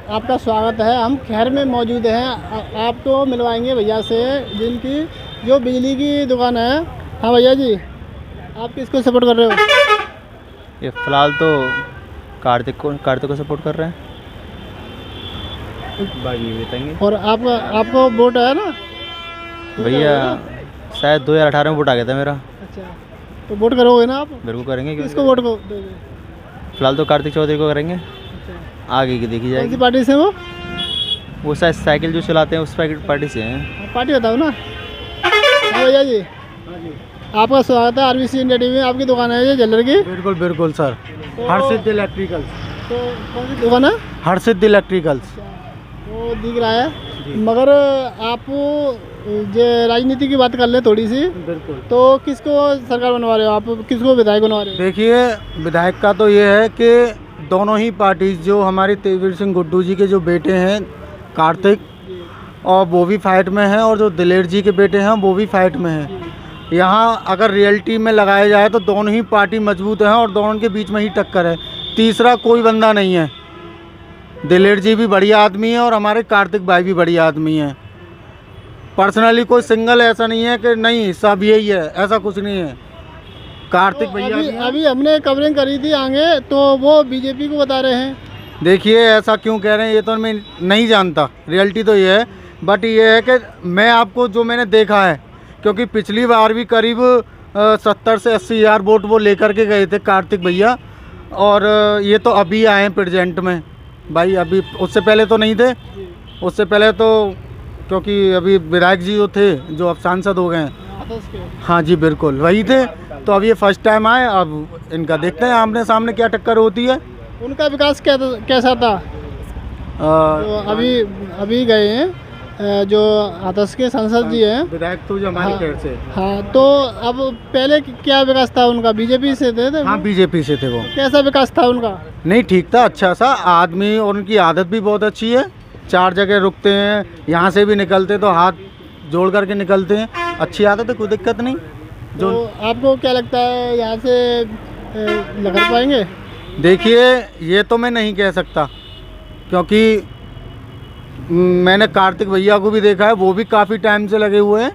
आपका स्वागत है। हम खैर में मौजूद हैं। आपको मिलवाएंगे भैया से जिनकी जो बिजली की दुकान है। हाँ भैया जी, आप किसको सपोर्ट कर रहे हो? ये फ़िलहाल तो कार्तिक को सपोर्ट कर रहे हैं। भाई ये बताएंगे। और आपको वोट है ना भैया? शायद 2018 में वोट आ गया था मेरा। अच्छा, तो वोट करोगे ना आप? बिल्कुल करेंगे। किसको वोट को दोगे? फिलहाल तो कार्तिक चौधरी को करेंगे। अच्छा, आगे की देखी कौन जाएगी। सी पार्टी से वो शायद साइकिल जो चलाते हैं उस पार्टी से हैं। पार्टी बताओ ना। हाँ भैया जी, आपका स्वागत है आरबीसी इंडिया टीवी में। आपकी दुकान है ये ज्वेलर की? बिल्कुल बिल्कुल सर। हर्षित इलेक्ट्रिकल्स। तो कौन सी दुकान है? हर्षित इलेक्ट्रिकल्स। वो दिख रहा है, मगर आप जो राजनीति की बात कर ले थोड़ी सी, बिल्कुल। तो किसको सरकार बनवा रहे हो आप? किसको विधायक बनवा रहे हो? देखिए, विधायक का तो ये है कि दोनों ही पार्टी, जो हमारे तेजवीर सिंह गुड्डू जी के जो बेटे हैं कार्तिक, और वो भी फाइट में हैं, और जो दिलेर जी के बेटे हैं वो भी फाइट में हैं। यहाँ अगर रियलिटी में लगाया जाए तो दोनों ही पार्टी मजबूत हैं और दोनों के बीच में ही टक्कर है। तीसरा कोई बंदा नहीं है। दिलेर जी भी बढ़िया आदमी है और हमारे कार्तिक भाई भी बढ़िया आदमी है। पर्सनली कोई सिंगल ऐसा नहीं है कि नहीं सब यही है, ऐसा कुछ नहीं है। कार्तिक तो भैया अभी हमने कवरिंग करी थी आगे, तो वो बीजेपी को बता रहे हैं। देखिए, ऐसा क्यों कह रहे हैं ये तो मैं नहीं जानता। रियलिटी तो ये है, बट ये है कि मैं आपको जो मैंने देखा है, क्योंकि पिछली बार भी करीब 70 से 80 हज़ार वोट वो लेकर के गए थे कार्तिक भैया, और ये तो अभी आए हैं प्रेजेंट में भाई। अभी उससे पहले तो नहीं थे। उससे पहले तो क्योंकि अभी विधायक जी जो थे, जो अब सांसद हो गए हैं, हाँ जी बिल्कुल वही थे। तो अब ये फर्स्ट टाइम आए। अब इनका देखते हैं आमने सामने क्या टक्कर होती है। उनका विकास कैसा था? तो अभी गए हैं जो हाथरस के सांसद जी हैं, विधायक तो जो हमारे खैर से। हाँ, तो अब पहले क्या विकास था उनका? बीजेपी से थे? हाँ, बीजेपी से थे वो। कैसा विकास था उनका? नहीं, ठीक था, अच्छा सा आदमी, और उनकी आदत भी बहुत अच्छी है। 4 जगह रुकते हैं, यहाँ से भी निकलते तो हाथ जोड़ करके निकलते हैं। अच्छी आदत है, कोई दिक्कत नहीं। जो तो आपको क्या लगता है यहाँ से लगा पाएंगे? देखिए, ये तो मैं नहीं कह सकता, क्योंकि मैंने कार्तिक भैया को भी देखा है, वो भी काफ़ी टाइम से लगे हुए हैं।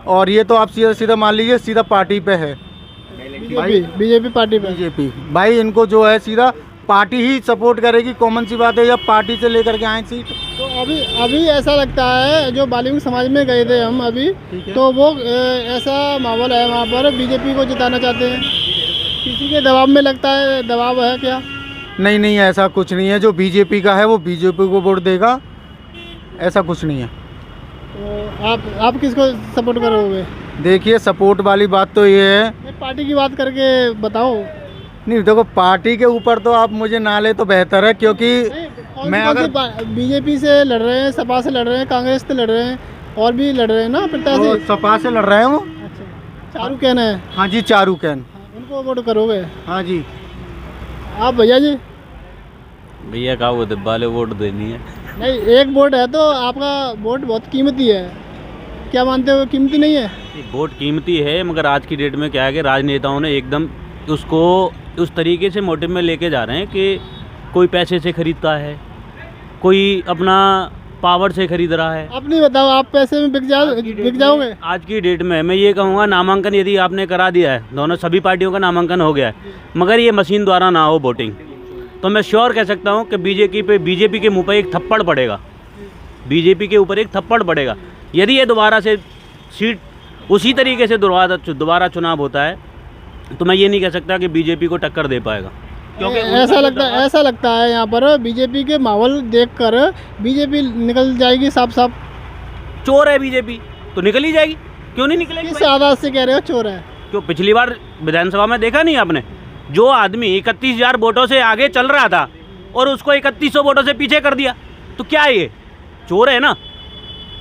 और ये तो आप सीधा मान लीजिए सीधा पार्टी पे है। बीजेपी पार्टी पे। बीजेपी भाई, इनको जो है सीधा पार्टी ही सपोर्ट करेगी। कॉमन सी बात है, जब पार्टी से लेकर के आए सीट। तो अभी ऐसा लगता है, जो बालिंग समाज में गए थे हम अभी, तो वो ऐसा माहौल है वहाँ पर, बीजेपी को जिताना चाहते हैं। किसी के दबाव में लगता है? दबाव है क्या? नहीं, ऐसा कुछ नहीं है। जो बीजेपी का है वो बीजेपी को वोट देगा, ऐसा कुछ नहीं है। तो आप किसको सपोर्ट करोगे? देखिए, सपोर्ट वाली बात तो ये है, पार्टी की बात करके बताओ। नहीं देखो, पार्टी के ऊपर तो आप मुझे ना ले तो बेहतर है, क्योंकि मैं अगर बीजेपी से लड़ रहे हैं, सपा से लड़ रहे हैं, कांग्रेस से लड़ रहे हैं, और भी लड़ रहे हैं ना प्रत्याशी। सपा से लड़ रहे हैं वो। अच्छा, चारू कैन है? हाँ जी, चारू कैन। उनको वोट करोगे? हाँ जी। आप भैया जी? भैया का वो वाले वोट देनी है। नहीं, एक वोट है तो आपका वोट बहुत कीमती है। क्या मानते हो, कीमती नहीं है? वोट कीमती है, मगर आज की डेट में क्या है कि राजनेताओं ने एकदम उसको उस तरीके से मोटिव में लेके जा रहे हैं कि कोई पैसे से खरीदता है, कोई अपना पावर से खरीद रहा है। आप नहीं बताओ, आप पैसे में बिक जाओगे? आज की डेट में मैं ये कहूँगा, नामांकन यदि आपने करा दिया है, दोनों सभी पार्टियों का नामांकन हो गया है, मगर ये मशीन द्वारा ना हो वोटिंग, तो मैं श्योर कह सकता हूँ कि बीजेपी के मुंह पर एक थप्पड़ पड़ेगा। बीजेपी के ऊपर एक थप्पड़ पड़ेगा यदि ये दोबारा से सीट उसी तरीके से दोबारा चुनाव होता है, तो मैं ये नहीं कह सकता कि बीजेपी को टक्कर दे पाएगा। क्योंकि ऐसा लगता है यहाँ पर बीजेपी के माहौल देखकर बीजेपी निकल जाएगी साफ। चोर है बीजेपी तो निकल ही जाएगी, क्यों नहीं निकलेगी? किस आधार से कह रहे हो चोर है? क्यों, पिछली बार विधानसभा में देखा नहीं आपने, जो आदमी 31,000 वोटों से आगे चल रहा था और उसको 3100 वोटों से पीछे कर दिया, तो क्या ये चोर है ना?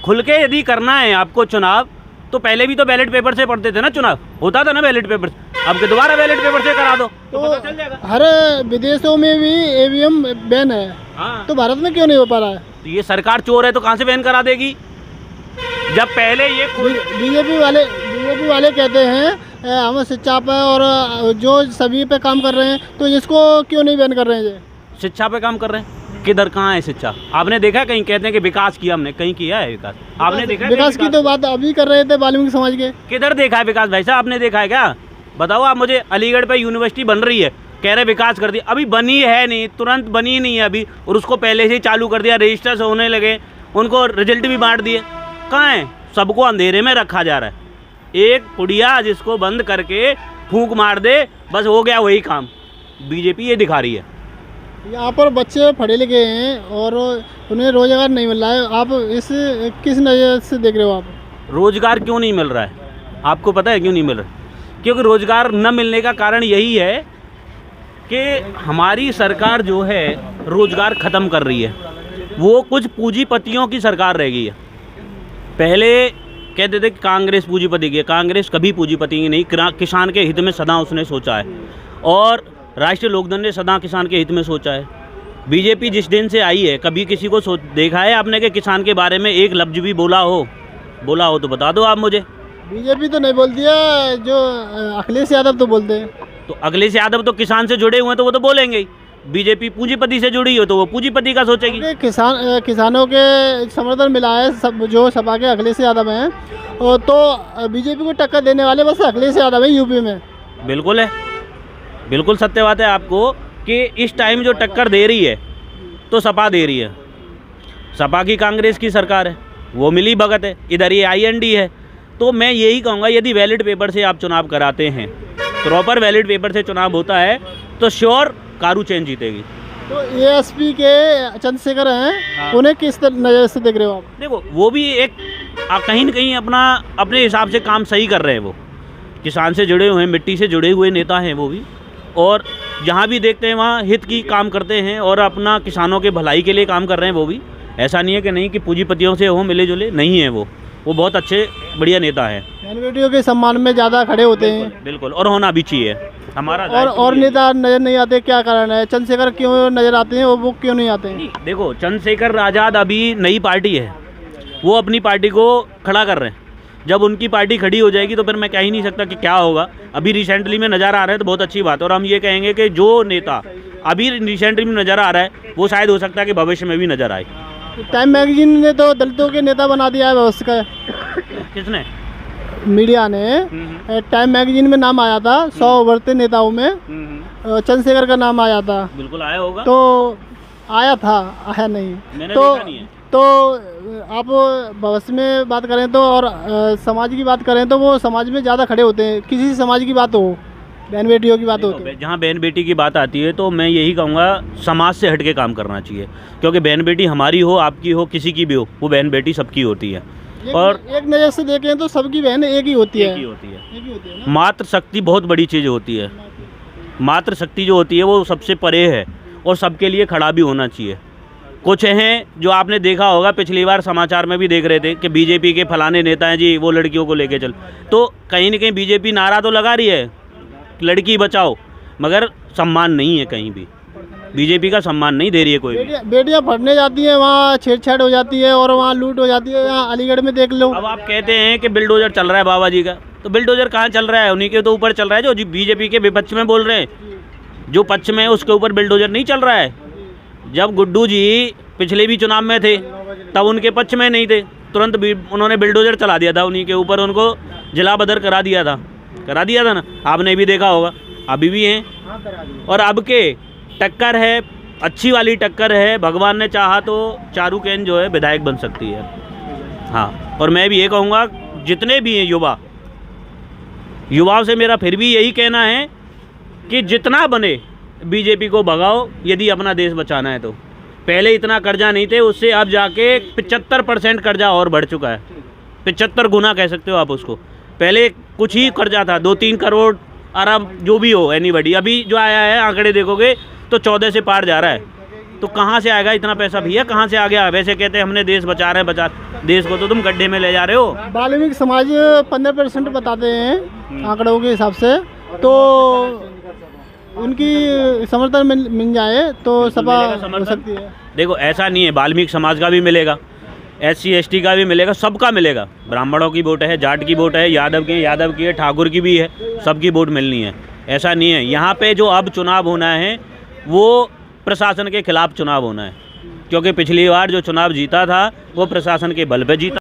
खुल के यदि करना है आपको चुनाव, तो पहले भी तो बैलेट पेपर से पढ़ते थे ना, चुनाव होता था ना बैलेट पेपर से, अब के दोबारा बैलेट पेपर से करा दो तो पता चल जाएगा। हर विदेशों में भी ईवीएम बैन है। हाँ। तो भारत में क्यों नहीं हो पा रहा है? तो ये सरकार चोर है तो कहाँ से बैन करा देगी? जब पहले ये बीजेपी वाले कहते हैं हम शिक्षा पे और जो सभी पे काम कर रहे हैं, तो इसको क्यों नहीं बैन कर रहे हैं? शिक्षा पे काम कर रहे हैं, किधर कहाँ है शिक्षा? आपने देखा कहीं कहते हैं कि विकास किया हमने, कहीं किया है विकास? आपने देखा है विकास की तो बात अभी कर रहे थे वाल्मीकि समाज के। किधर देखा है विकास भाई साहब? आपने देखा है क्या? बताओ आप मुझे। अलीगढ़ पे यूनिवर्सिटी बन रही है, कह रहे विकास कर दिया, अभी बनी है नहीं, तुरंत बनी नहीं है अभी, और उसको पहले से ही चालू कर दिया, रजिस्टर से होने लगे, उनको रिजल्ट भी बांट दिए। कहाँ है? सबको अंधेरे में रखा जा रहा है। एक पुड़िया जिसको बंद करके फूंक मार दे, बस हो गया वही काम। बीजेपी ये दिखा रही है। यहाँ पर बच्चे पढ़े लिखे हैं और उन्हें रोजगार नहीं मिल रहा है, आप इस किस नज़र से देख रहे हो आप? रोजगार क्यों नहीं मिल रहा है? आपको पता है क्यों नहीं मिल रहा है? क्योंकि रोजगार न मिलने का कारण यही है कि हमारी सरकार जो है रोजगार ख़त्म कर रही है। वो कुछ पूंजीपतियों की सरकार रह गई है। पहले कहते थे कि कांग्रेस पूंजीपति की है, कांग्रेस कभी पूंजीपति की नहीं, किसान के हित में सदा उसने सोचा है, और राष्ट्रीय लोकदल ने सदा किसान के हित में सोचा है। बीजेपी जिस दिन से आई है, कभी किसी को देखा है आपने कि किसान के बारे में एक लफ्ज भी बोला हो तो बता दो आप मुझे। बीजेपी तो नहीं बोलती है, जो अखिलेश यादव तो बोलते हैं। तो अखिलेश यादव तो किसान से जुड़े हुए हैं, तो वो तो बोलेंगे ही। बीजेपी पूंजीपति से जुड़ी हो तो वो पूंजीपति का सोचेगी। किसानों के समर्थन मिला है सब, जो सपा के अखिलेश यादव हैं, और तो बीजेपी को टक्कर देने वाले बस अखिलेश यादव हैं यूपी में। बिल्कुल है, बिल्कुल सत्य बात है आपको कि इस टाइम जो टक्कर दे रही है तो सपा दे रही है। सपा की कांग्रेस की सरकार है, वो मिली भगत है, इधर ये IND है। तो मैं यही कहूँगा, यदि बैलेट पेपर से आप चुनाव कराते हैं, प्रॉपर बैलेट पेपर से चुनाव होता है, तो श्योर कारू चेन जीतेगी। तो ASP के चंद्रशेखर हैं, उन्हें किस नज़र से देख रहे हो आप? देखो, वो भी एक कहीं न कहीं अपने हिसाब से काम सही कर रहे हैं। वो किसान से जुड़े हुए हैं, मिट्टी से जुड़े हुए नेता हैं वो भी, और जहाँ भी देखते हैं वहाँ हित की काम करते हैं और अपना किसानों के भलाई के लिए काम कर रहे हैं वो भी। ऐसा नहीं है कि नहीं कि पूंजीपतियों से हो मिले जुले, नहीं है वो बहुत अच्छे बढ़िया नेता है। बेटियों के सम्मान में ज़्यादा खड़े होते हैं। बिल्कुल, और होना भी चाहिए हमारा। और नेता नज़र नहीं आते, क्या कारण है? चंद्रशेखर क्यों नज़र आते हैं और वो क्यों नहीं आते हैं? देखो, चंद्रशेखर आज़ाद अभी नई पार्टी है, वो अपनी पार्टी को खड़ा कर रहे हैं। जब उनकी पार्टी खड़ी हो जाएगी तो फिर मैं कह ही नहीं सकता कि क्या होगा। अभी रिसेंटली में नज़र आ रहा है तो बहुत अच्छी बात है, और हम ये कहेंगे कि जो नेता अभी रिसेंटली में नज़र आ रहा है वो शायद हो सकता है कि भविष्य में भी नज़र आए। टाइम मैगजीन ने तो दलितों के नेता बना दिया है व्यवस्था। किसने? मीडिया ने। टाइम मैगजीन में नाम आया था 100 उभरते नेताओं में, चंद्रशेखर का नाम आया था। बिल्कुल आया होगा, तो आया था, आया नहीं, मैंने तो देखा नहीं है। तो आप भविष्य में बात करें तो, और समाज की बात करें तो वो समाज में ज़्यादा खड़े होते हैं। किसी समाज की बात हो, बहन बेटियों की बात होती है, जहाँ बहन बेटी की बात आती है तो मैं यही कहूँगा समाज से हट के काम करना चाहिए। क्योंकि बहन बेटी हमारी हो, आपकी हो, किसी की भी हो, वो बहन बेटी सबकी होती है। और एक नज़र से देखें तो सबकी बहन एक ही होती है। एक ही होती है। मातृ शक्ति बहुत बड़ी चीज़ होती है। मातृ शक्ति जो होती है वो सबसे परे है, और सबके लिए खड़ा भी होना चाहिए। कुछ हैं जो आपने देखा होगा, पिछली बार समाचार में भी देख रहे थे कि बीजेपी के फलाने नेता हैं जी, वो लड़कियों को लेके चल। तो कहीं न कहीं बीजेपी नारा तो लगा रही है लड़की बचाओ, मगर सम्मान नहीं है, कहीं भी बीजेपी का सम्मान नहीं दे रही है कोई भी। बेटियां पढ़ने जाती हैं, वहाँ छेड़छाड़ हो जाती है और वहाँ लूट हो जाती है। यहाँ अलीगढ़ में देख लो। अब आप कहते हैं कि बिल्डोजर चल रहा है बाबा जी का, तो बिल्डोजर कहाँ चल रहा है? उन्हीं के तो ऊपर चल रहा है जो बीजेपी के विपक्ष में बोल रहे हैं। जो पक्ष में है उसके ऊपर बिल्डोजर नहीं चल रहा है। जब गुड्डू जी पिछले भी चुनाव में थे तब उनके पक्ष में नहीं थे, तुरंत उन्होंने बिल्डोजर चला दिया था उन्हीं के ऊपर, उनको जिला बदर करा दिया था ना, आपने भी देखा होगा। अभी भी हैं, और अब के टक्कर है, अच्छी वाली टक्कर है। भगवान ने चाहा तो चारूकेन जो है विधायक बन सकती है। हाँ, और मैं भी ये कहूँगा जितने भी हैं युवाओं से मेरा फिर भी यही कहना है कि जितना बने बीजेपी को भगाओ, यदि अपना देश बचाना है तो। पहले इतना कर्जा नहीं थे, उससे अब जाके 75% कर्जा और बढ़ चुका है। 75 गुना कह सकते हो आप उसको। पहले कुछ ही कर्जा था, 2-3 करोड़ अरब जो भी हो एनीबडी। अभी जो आया है आंकड़े देखोगे तो 14 से पार जा रहा है। तो कहाँ से आएगा इतना पैसा भैया, कहाँ से आ गया? वैसे कहते हैं हमने देश बचा रहे हैं, देश को तो तुम गड्ढे में ले जा रहे हो। वाल्मीकि समाज 15% बताते हैं आंकड़ों के हिसाब से, तो उनकी समर्थन मिल जाए तो सपा हो सकती है। देखो, ऐसा नहीं है, वाल्मीकि समाज का भी मिलेगा, SC ST का भी मिलेगा, सबका मिलेगा। ब्राह्मणों की वोट है, जाट की वोट है, यादव की है, ठाकुर की भी है, सबकी वोट मिलनी है। ऐसा नहीं है। यहाँ पे जो अब चुनाव होना है वो प्रशासन के खिलाफ चुनाव होना है। क्योंकि पिछली बार जो चुनाव जीता था वो प्रशासन के बल पे जीता।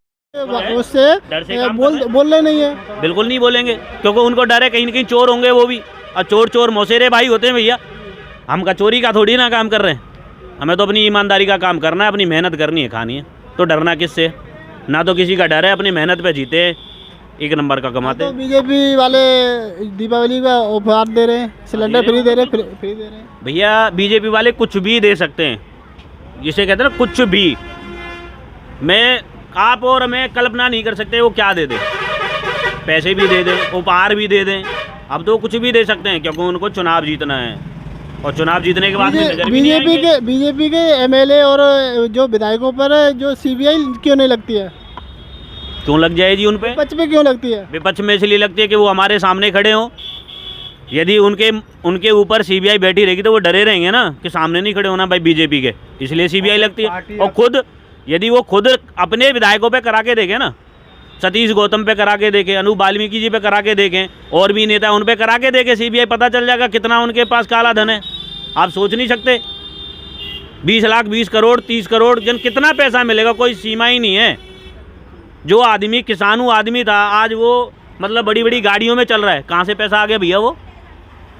उससे डर से काम बोलने नहीं है, बिल्कुल नहीं बोलेंगे, क्योंकि उनको डर है कहीं न कहीं चोर होंगे वो भी, और चोर मौसेरे भाई होते हैं भैया। हम का चोरी का थोड़ी ना काम कर रहे हैं, हमें तो अपनी ईमानदारी का काम करना है, अपनी मेहनत करनी है, खानी है, तो डरना किससे? ना तो किसी का डर है, अपनी मेहनत पे जीते, एक नंबर का कमाते। तो बीजेपी वाले दीपावली का उपहार दे रहे हैं, सिलेंडर फ्री दे रहे हैं, फ्री दे रहे हैं। भैया बीजेपी वाले कुछ भी दे सकते हैं, जिसे कहते हैं ना कुछ भी। आप और मैं कल्पना नहीं कर सकते वो क्या दे दें, पैसे भी दे दें, उपहार भी दे दें, अब तो कुछ भी दे सकते हैं, क्योंकि उनको चुनाव जीतना है, और चुनाव जीतने के बाद बीजेपी के एमएलए और जो विधायकों पर जो सीबीआई क्यों नहीं लगती है? क्यों लग जाएगी उन पे? विपक्ष पे क्यों लगती है? विपक्ष में इसलिए लगती है कि वो हमारे सामने खड़े हों। यदि उनके ऊपर सीबीआई बैठी रहेगी तो वो डरे रहेंगे ना कि सामने नहीं खड़े होना भाई बीजेपी के, इसलिए सीबीआई लगती है। और यदि वो खुद अपने विधायकों पे करा के देखें ना, सतीश गौतम पे करा के देखें, अनूप वाल्मीकि जी पे करा के देखें, और भी नेता उन पे करा के देखें, सीबीआई पता चल जाएगा कितना उनके पास काला धन है। आप सोच नहीं सकते, 20 लाख, 20 करोड़, 30 करोड़, जन कितना पैसा मिलेगा, कोई सीमा ही नहीं है। जो आदमी किसानू आदमी था, आज वो मतलब बड़ी बड़ी गाड़ियों में चल रहा है, कहाँ से पैसा आ गया भैया वो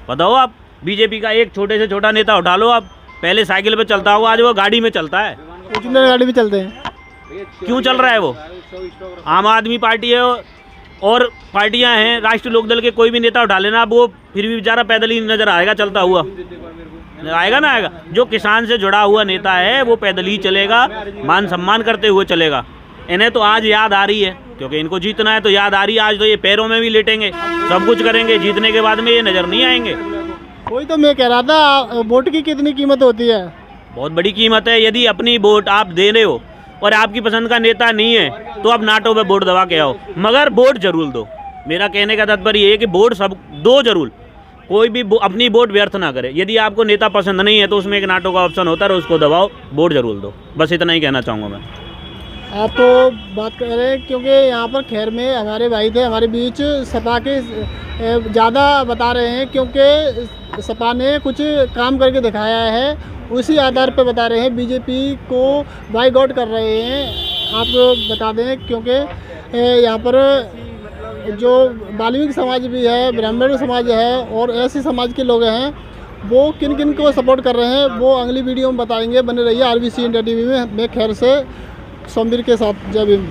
बताओ आप? बीजेपी का एक छोटे से छोटा नेता उठा लो आप, पहले साइकिल पे चलता हो, आज वो गाड़ी में चलता है। गाड़ी में चलते हैं, क्यों चल रहा है वो? आम आदमी पार्टी है और पार्टियां हैं, राष्ट्रीय लोकदल के कोई भी नेता उठा लेना, अब वो फिर भी बेचारा पैदल ही नजर आएगा, चलता हुआ आएगा ना आएगा। जो किसान से जुड़ा हुआ नेता है वो पैदल ही चलेगा, मान सम्मान करते हुए चलेगा। इन्हें तो आज याद आ रही है, क्योंकि इनको जीतना है तो याद आ रही है। आज तो ये पैरों में भी लेटेंगे, सब कुछ करेंगे, जीतने के बाद में ये नज़र नहीं आएंगे। कोई तो मैं कह रहा था, वोट की कितनी कीमत होती है? बहुत बड़ी कीमत है। यदि अपनी वोट आप दे रहे हो और आपकी पसंद का नेता नहीं है तो आप नाटो पे वोट दबा के आओ, मगर वोट जरूर दो। मेरा कहने का तात्पर्य ये है कि वोट सब दो जरूर, कोई भी अपनी वोट व्यर्थ ना करे। यदि आपको नेता पसंद नहीं है तो उसमें एक नाटो का ऑप्शन होता है, उसको दबाओ, वोट जरूर दो। बस इतना ही कहना चाहूँगा मैं। आप तो बात कर रहे हैं, क्योंकि यहाँ पर खैर में हमारे भाई थे हमारे बीच, सपा के ज़्यादा बता रहे हैं, क्योंकि सपा ने कुछ काम करके दिखाया है, उसी आधार पर बता रहे हैं, बीजेपी को बाइकआउट कर रहे हैं। आप बता दें, क्योंकि यहाँ पर जो वाल्मीकि समाज भी है, ब्राह्मण समाज है और ऐसे समाज के लोग हैं, वो किन किन को सपोर्ट कर रहे हैं वो अगली वीडियो में बताएंगे। बने रहिए RBC इंडिया TV में। मैं खैर से सोमवीर के साथ। जय भीम।